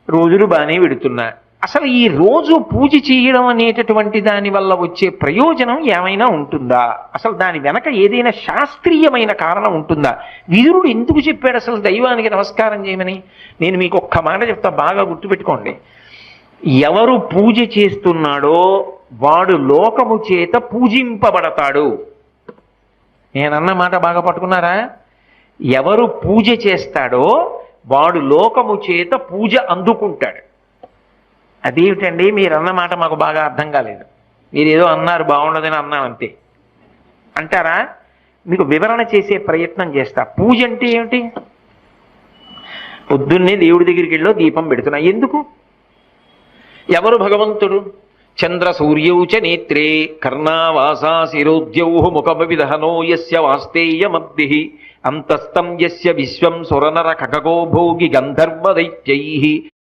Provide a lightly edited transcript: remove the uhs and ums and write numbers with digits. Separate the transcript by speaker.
Speaker 1: రోజులు బాగానే పెడుతున్నా. అసలు ఈ రోజు పూజ చేయడం అనేటటువంటి దాని వల్ల వచ్చే ప్రయోజనం ఏమైనా ఉంటుందా? అసలు దాని వెనక ఏదైనా శాస్త్రీయమైన కారణం ఉంటుందా? విదురుడు ఎందుకు చెప్పాడు అసలు దైవానికి నమస్కారం చేయమని? నేను మీకు ఒక్క మాట చెప్తా, బాగా గుర్తుపెట్టుకోండి. ఎవరు పూజ చేస్తున్నాడో వాడు లోకము చేత పూజింపబడతాడు. నేనన్న మాట బాగా పట్టుకున్నారా? ఎవరు పూజ చేస్తాడో వాడు లోకము చేత పూజ అందుకుంటాడు. అదేమిటండి మీరన్న మాట మాకు బాగా అర్థం కాలేదు, మీరేదో అన్నారు బాగుండదని అన్నాం అంతే అంటారా? మీకు వివరణ చేసే ప్రయత్నం చేస్తా. పూజ అంటే ఏమిటి? పొద్దున్నే దేవుడి దగ్గరికి వెళ్ళో దీపం పెడుతున్నా. ఎందుకు? ఎవరు భగవంతుడు? చంద్ర సూర్యౌ చ నేత్రే కర్ణావాసా శిరోద్యౌ ముఖమవిదహనో యస్య వాస్తేయమద్భిః అంతస్తం యస్య విశ్వం సురనర ఖగో భోగి గంధర్వ దైత్యైః